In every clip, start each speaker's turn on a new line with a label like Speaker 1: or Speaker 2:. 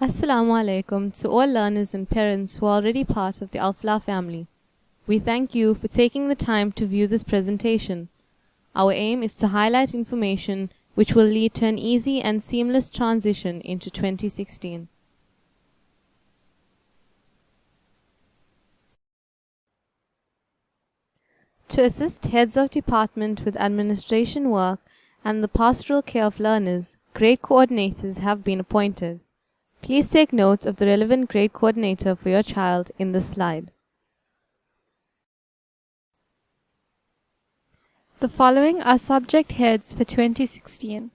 Speaker 1: Assalamu alaikum to all learners and parents who are already part of the Falaah family. We thank you for taking the time to view this presentation. Our aim is to highlight information which will lead to an easy and seamless transition into 2016. To assist heads of department with administration work and the pastoral care of learners, grade coordinators have been appointed. Please take note of the relevant grade coordinator for your child in this slide.
Speaker 2: The following are subject heads for 2016.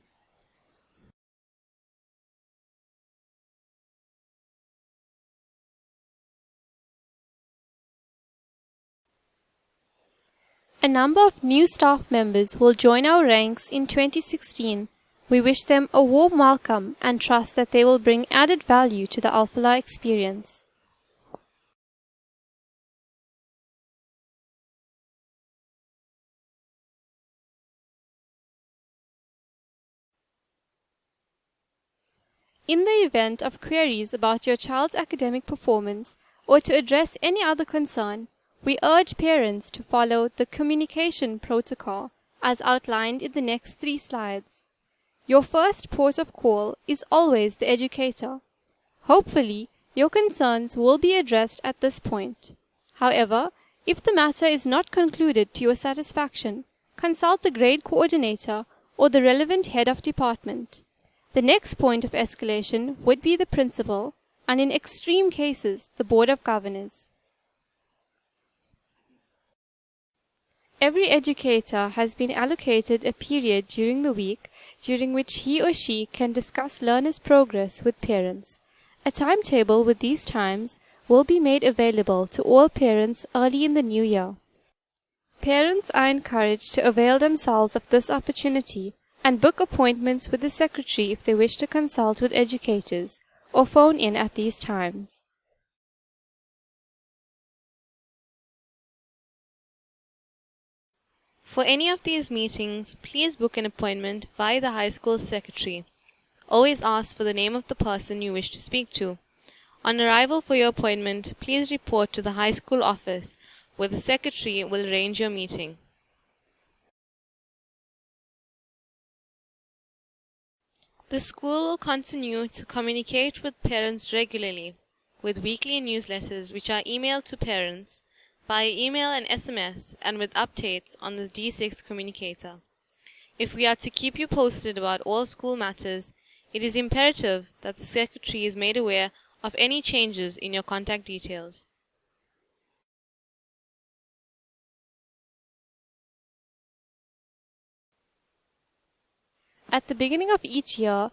Speaker 2: A number of new staff members will join our ranks in 2016. We wish them a warm welcome and trust that they will bring added value to the Falaah experience. In the event of queries about your child's academic performance or to address any other concern, we urge parents to follow the communication protocol as outlined in the next 3 slides. Your first port of call is always the educator. Hopefully, your concerns will be addressed at this point. However, if the matter is not concluded to your satisfaction, consult the grade coordinator or the relevant head of department. The next point of escalation would be the principal, and in extreme cases, the board of governors. Every educator has been allocated a period during the week during which he or she can discuss learners' progress with parents. A timetable with these times will be made available to all parents early in the new year. Parents are encouraged to avail themselves of this opportunity and book appointments with the secretary if they wish to consult with educators or phone in at these times.
Speaker 1: For any of these meetings, please book an appointment via the high school secretary. Always ask for the name of the person you wish to speak to. On arrival for your appointment, please report to the high school office, where the secretary will arrange your meeting. The school will continue to communicate with parents regularly, with weekly newsletters which are emailed to parents, via email and SMS, and with updates on the D6 communicator. If we are to keep you posted about all school matters, it is imperative that the secretary is made aware of any changes in your contact details.
Speaker 2: At the beginning of each year,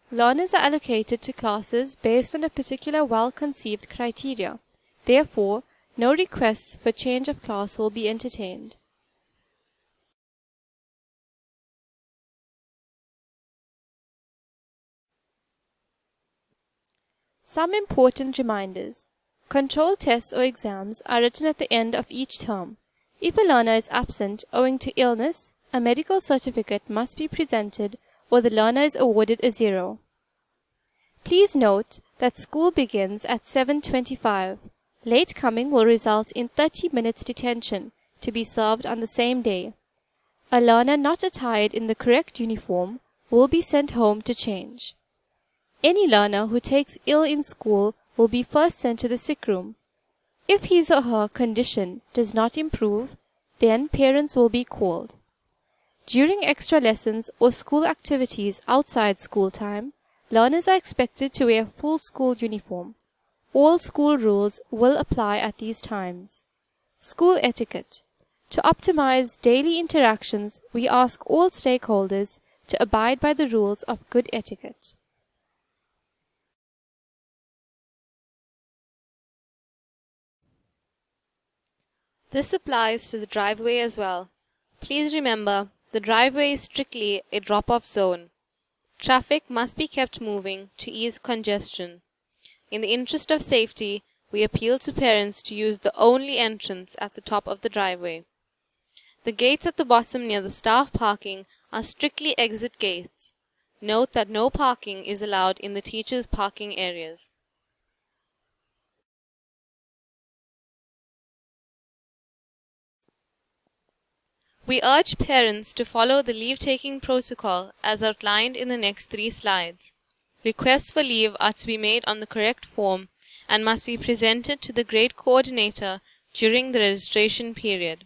Speaker 2: learners are allocated to classes based on a particular well-conceived criteria. Therefore, no requests for change of class will be entertained. Some important reminders. Control tests or exams are written at the end of each term. If a learner is absent owing to illness, a medical certificate must be presented or the learner is awarded a 0. Please note that school begins at 7:25. Late coming will result in 30 minutes detention to be served on the same day. A learner not attired in the correct uniform will be sent home to change. Any learner who takes ill in school will be first sent to the sick room. If his or her condition does not improve, then parents will be called. During extra lessons or school activities outside school time, learners are expected to wear full school uniform. All school rules will apply at these times. School etiquette. To optimize daily interactions, we ask all stakeholders to abide by the rules of good etiquette.
Speaker 1: This applies to the driveway as well. Please remember, the driveway is strictly a drop-off zone. Traffic must be kept moving to ease congestion. In the interest of safety, we appeal to parents to use the only entrance at the top of the driveway. The gates at the bottom near the staff parking are strictly exit gates. Note that no parking is allowed in the teachers' parking areas. We urge parents to follow the leave-taking protocol as outlined in the next 3 slides. Requests for leave are to be made on the correct form and must be presented to the grade coordinator during the registration period.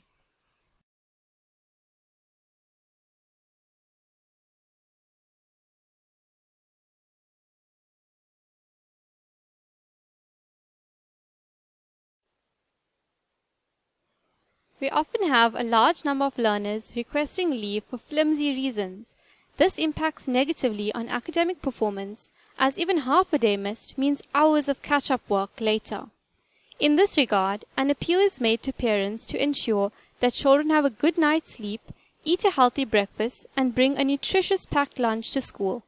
Speaker 2: We often have a large number of learners requesting leave for flimsy reasons. This impacts negatively on academic performance, as even half a day missed means hours of catch-up work later. In this regard, an appeal is made to parents to ensure that children have a good night's sleep, eat a healthy breakfast, and bring a nutritious packed lunch to school.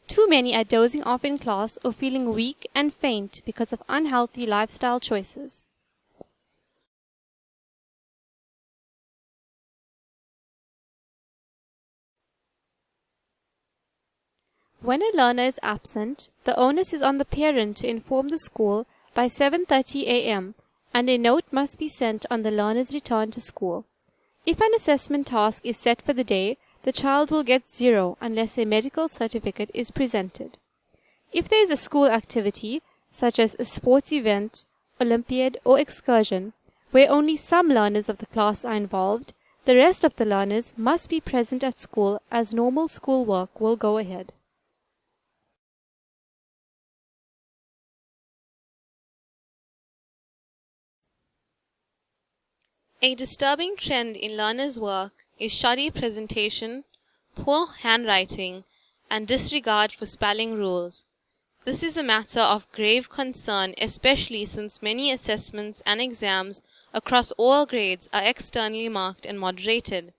Speaker 2: Too many are dozing off in class or feeling weak and faint because of unhealthy lifestyle choices. When a learner is absent, the onus is on the parent to inform the school by 7:30 a.m. and a note must be sent on the learner's return to school. If an assessment task is set for the day, the child will get 0 unless a medical certificate is presented. If there is a school activity, such as a sports event, Olympiad, or excursion, where only some learners of the class are involved, the rest of the learners must be present at school as normal school work will go ahead.
Speaker 1: A disturbing trend in learners' work is shoddy presentation, poor handwriting, and disregard for spelling rules. This is a matter of grave concern, especially since many assessments and exams across all grades are externally marked and moderated.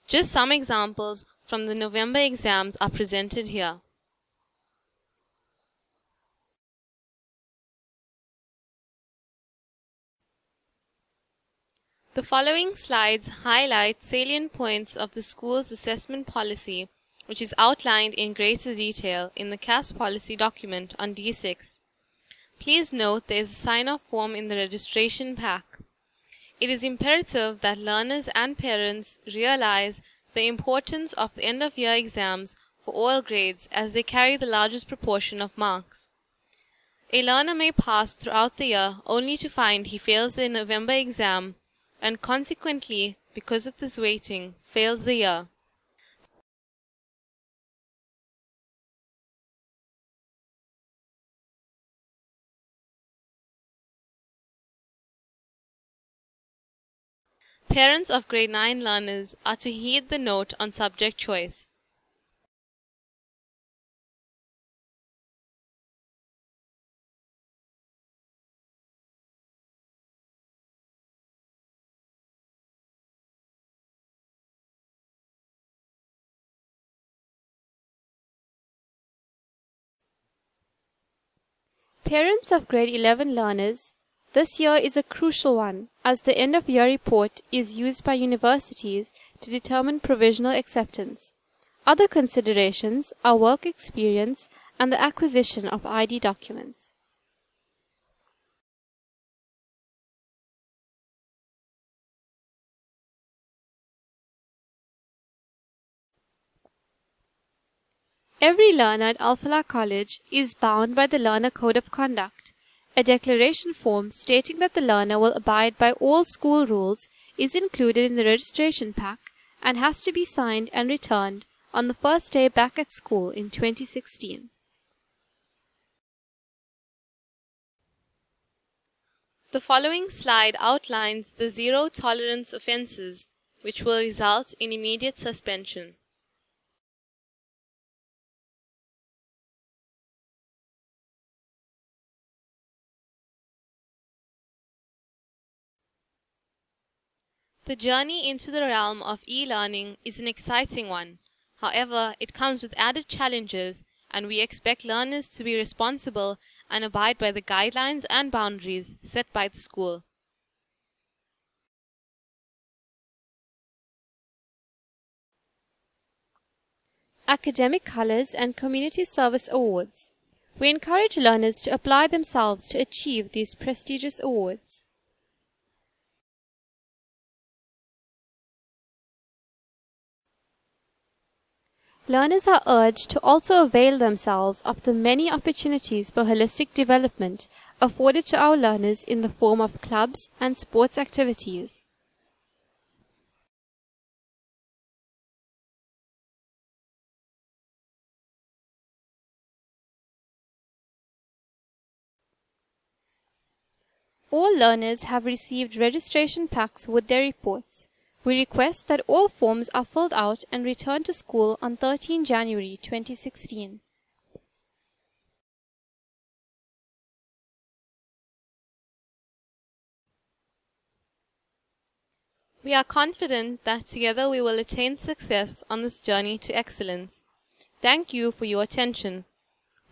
Speaker 1: Just some examples from the November exams are presented here. The following slides highlight salient points of the school's assessment policy, which is outlined in greater detail in the CAS policy document on D6. Please note there is a sign-off form in the registration pack. It is imperative that learners and parents realize the importance of the end-of-year exams for all grades as they carry the largest proportion of marks. A learner may pass throughout the year only to find he fails the November exam and consequently, because of this weighting, fails the year. Parents of grade 9 learners are to heed the note on subject choice.
Speaker 2: Parents of grade 11 learners, this year is a crucial one as the end-of-year report is used by universities to determine provisional acceptance. Other considerations are work experience and the acquisition of ID documents. Every learner at Falaah College is bound by the Learner Code of Conduct. A declaration form stating that the learner will abide by all school rules is included in the registration pack and has to be signed and returned on the first day back at school in 2016.
Speaker 1: The following slide outlines the zero-tolerance offenses, which will result in immediate suspension. The journey into the realm of e-learning is an exciting one. However, it comes with added challenges, and we expect learners to be responsible and abide by the guidelines and boundaries set by the school.
Speaker 2: academic colors, and community service awards. We encourage learners to apply themselves to achieve these prestigious awards. Learners are urged to also avail themselves of the many opportunities for holistic development afforded to our learners in the form of clubs and sports activities. All learners have received registration packs with their reports. We request that all forms are filled out and returned to school on 13 January 2016.
Speaker 1: We are confident that together we will attain success on this journey to excellence. Thank you for your attention.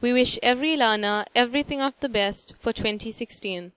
Speaker 1: We wish every learner everything of the best for 2016.